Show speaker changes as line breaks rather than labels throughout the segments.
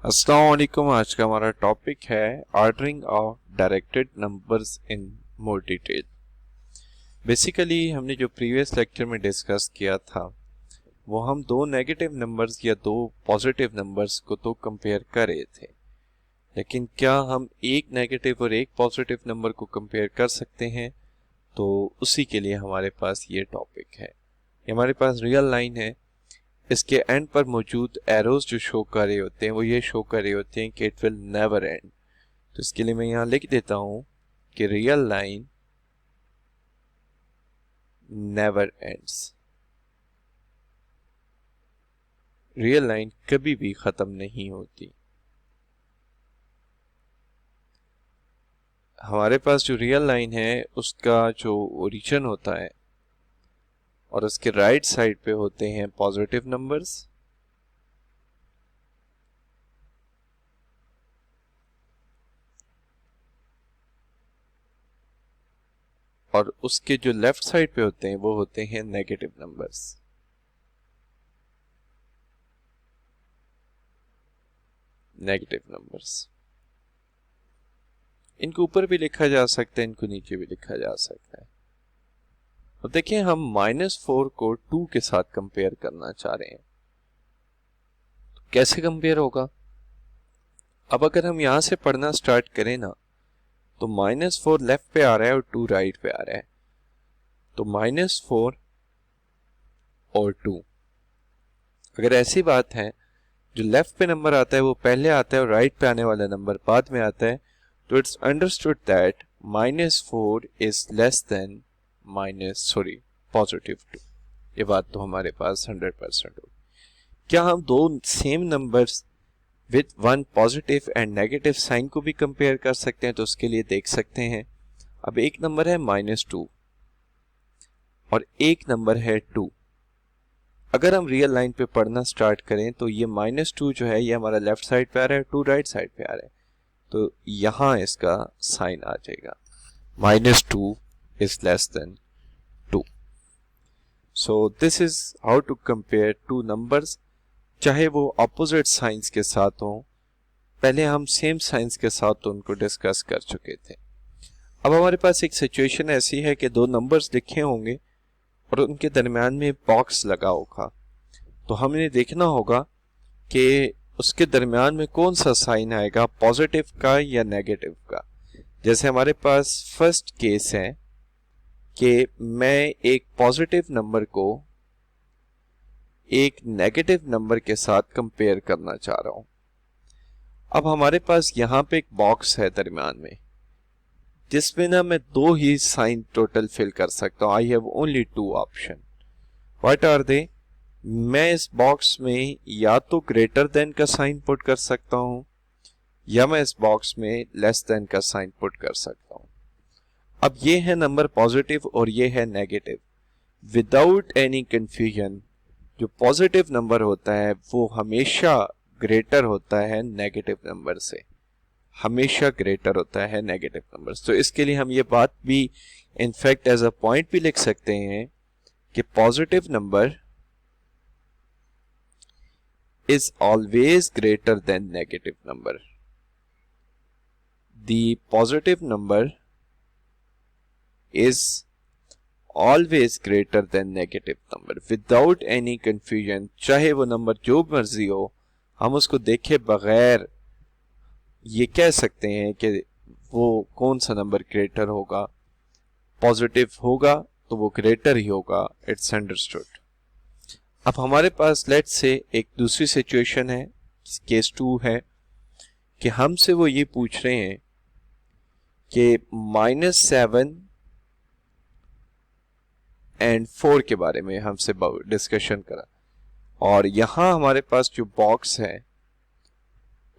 अस्सलाम वालेकुम। आज का हमारा टॉपिक है ordering of directed numbers in more detail. Basically हमने जो प्रीवियस लेक्चर में डिस्कस किया था वो हम दो नेगेटिव नंबर्स या दो पॉजिटिव नंबर्स को तो कंपेयर कर रहे थे, लेकिन क्या हम एक नेगेटिव और एक पॉजिटिव नंबर को कंपेयर कर सकते हैं? तो उसी के लिए हमारे पास ये टॉपिक है। ये हमारे पास रियल लाइन है, इसके एंड पर मौजूद एरोज जो शो कर रहे होते हैं वो ये शो कर रहे होते हैं कि इट विल नेवर एंड। तो इसके लिए मैं यहाँ लिख देता हूं कि real line never ends. Real line कभी भी खत्म नहीं होती। हमारे पास जो रियल लाइन है उसका जो ओरिजिन होता है और उसके राइट साइड पे होते हैं पॉजिटिव नंबर्स, और उसके जो लेफ्ट साइड पे होते हैं वो होते हैं नेगेटिव नंबर्स। इनको ऊपर भी लिखा जा सकता है, इनको नीचे भी लिखा जा सकता है। अब देखिए, हम -4 को 2 के साथ कंपेयर करना चाह रहे हैं, तो कैसे कंपेयर होगा? अब अगर हम यहां से पढ़ना स्टार्ट करें ना, तो -4 लेफ्ट पे आ रहा है और 2 राइट पे आ रहा है, तो -4 और 2। अगर ऐसी बात है, जो लेफ्ट पे नंबर आता है वो पहले आता है और राइट पे आने वाला नंबर बाद में आता है, तो it's understood that -4 is less than +2। ये बात तो हमारे पास 100% हो। क्या हम दो same numbers with one positive and negative sign को भी कंपेयर कर सकते हैं? तो उसके लिए देख सकते हैं। अब एक नंबर है -2 और एक नंबर है 2। अगर हम रियल लाइन पे पढ़ना स्टार्ट करें तो ये -2 जो है ये हमारा लेफ्ट साइड पे आ रहा है, 2 राइट साइड पे आ रहा है, तो यहां इसका साइन आ जाएगा -2 is less than 2। So this is how to compare two numbers, चाहे वो ऑपोजिट साइंस के साथ हो। पहले हम सेम साइंस के साथ तो उनको डिस्कस कर चुके थे। अब हमारे पास एक सिचुएशन ऐसी है कि दो नंबर्स लिखे होंगे और उनके दरमियान में बॉक्स लगा होगा, तो हमें देखना होगा कि उसके दरमियान में कौन सा साइन आएगा, पॉजिटिव का या नेगेटिव का। जैसे हमारे पास फर्स्ट केस है कि मैं एक पॉजिटिव नंबर को एक नेगेटिव नंबर के साथ कंपेयर करना चाह रहा हूं। अब हमारे पास यहां पे एक बॉक्स है दरमियान में, जिसमें ना मैं दो ही साइन टोटल फिल कर सकता हूं। I have only 2 option. What are they? मैं इस बॉक्स में या तो ग्रेटर देन का साइन पुट कर सकता हूं या मैं इस बॉक्स में लेस देन का साइन पुट कर सकता हूं। अब ये है नंबर पॉजिटिव और ये है नेगेटिव। विदाउट एनी कंफ्यूजन, जो पॉजिटिव नंबर होता है वो हमेशा ग्रेटर होता है नेगेटिव नंबर से, हमेशा ग्रेटर होता है नेगेटिव नंबर। तो इसके लिए हम ये बात भी इनफैक्ट एज अ पॉइंट भी लिख सकते हैं कि positive number is always greater than negative number. The positive number is always greater than negative number without any confusion. चाहे वो नंबर जो मर्जी हो, हम उसको देखे बगैर ये कह सकते हैं कि वो कौन सा नंबर ग्रेटर होगा। पॉजिटिव होगा तो वो ग्रेटर ही होगा, इट्स अंडरस्टूड। अब हमारे पास लेट्स से एक दूसरी सिचुएशन है, केस 2 है, कि हमसे वो ये पूछ रहे हैं कि -7 एंड 4 के बारे में हमसे डिस्कशन करा, और यहां हमारे पास जो बॉक्स है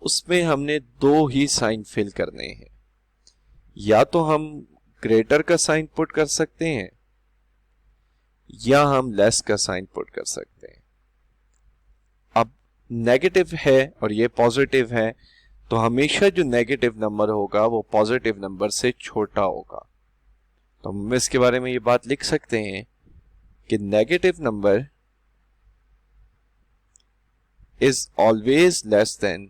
उसमें हमने दो ही साइन फिल करने हैं। या तो हम ग्रेटर का साइन पुट कर सकते हैं या हम लेस का साइन पुट कर सकते हैं। अब नेगेटिव है और ये पॉजिटिव है, तो हमेशा जो नेगेटिव नंबर होगा वो पॉजिटिव नंबर से छोटा होगा। तो हम इसके बारे में ये बात लिख सकते हैं कि negative number is always less than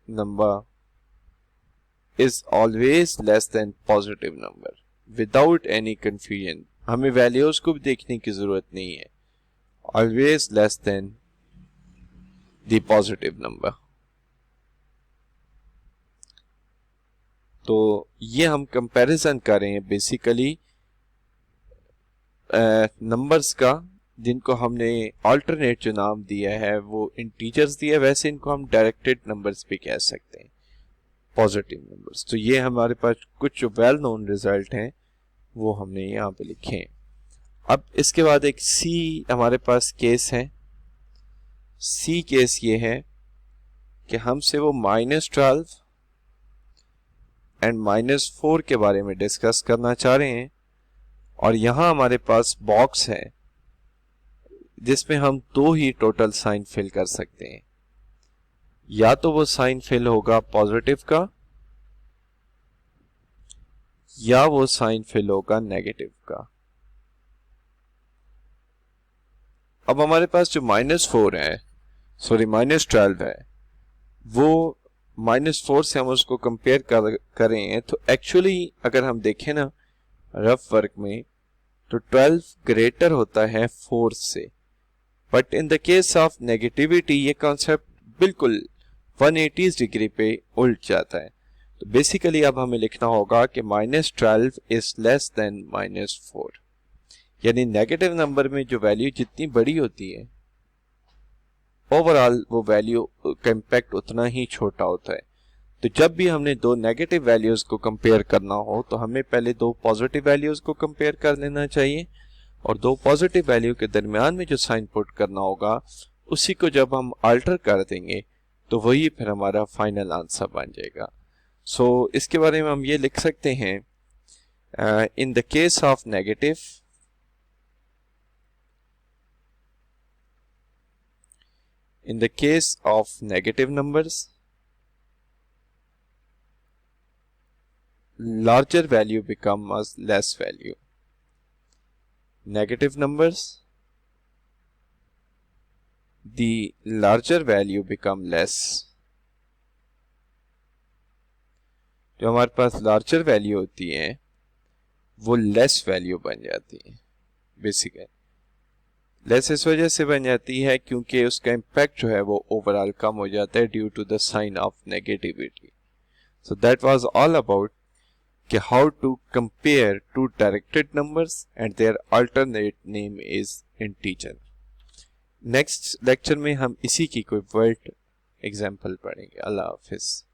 number is always less than positive number without any confusion. हमें वैल्यूज को भी देखने की जरूरत नहीं है, always less than the positive number. तो ये हम कंपैरिजन कर रहे हैं बेसिकली नंबर्स का, जिनको हमने अल्टरनेट जो नाम दिया है वो इंटीजर्स दिया, वैसे इनको हम डायरेक्टेड नंबर्स भी कह सकते हैं, पॉजिटिव नंबर्स. तो ये हमारे पास कुछ जो वेल नोन रिजल्ट हैं वो हमने यहाँ पे लिखे हैं. अब इसके बाद एक सी हमारे पास केस है. सी केस ये है कि हमसे वो -12 एंड -4 के बारे में डिस्कस करना चाह रहे हैं, और यहां हमारे पास बॉक्स है जिसमें हम दो ही टोटल साइन फिल कर सकते हैं. या तो वो साइन फिल होगा पॉजिटिव का, या वो साइन फिल होगा नेगेटिव का. अब हमारे पास जो -4 है, सॉरी -12 है, वो -4 से हम उसको कंपेयर कर रहे हैं. तो एक्चुअली अगर हम देखें ना रफ वर्क में, तो 12 ग्रेटर होता है 4 से. But in the case of negativity ये कॉन्सेप्ट बिल्कुल 180 डिग्री पे उल्ट जाता है. तो बेसिकली अब हमें लिखना होगा कि -12 इज लेस देन -4, यानी नेगेटिव नंबर में जो वैल्यू जितनी बड़ी होती है ओवरऑल वो वैल्यू का इम्पैक्ट उतना ही छोटा होता है. तो जब भी हमने दो नेगेटिव वैल्यूज को कंपेयर करना हो तो हमें पहले दो पॉजिटिव वैल्यूज को कंपेयर कर लेना चाहिए, और दो पॉजिटिव वैल्यू के दरमियान में जो साइन पुट करना होगा उसी को जब हम अल्टर कर देंगे तो वही फिर हमारा फाइनल आंसर बन जाएगा. सो इसके बारे में हम ये लिख सकते हैं, in the case of negative, in the case of negative numbers, larger value becomes less value. Negative numbers, the larger value become less. जो हमारे पास larger value होती है वो less value बन जाती है. बेसिकली लेस इस वजह से बन जाती है क्योंकि उसका इम्पैक्ट जो है वो ओवरऑल कम हो जाता है due to the sign of negativity. So that was all about कि how to compare to directed numbers and their alternate name is integer. Next lecture में हम इसी की कोई वर्ड एग्जांपल पढ़ेंगे. अल्लाह हाफिज.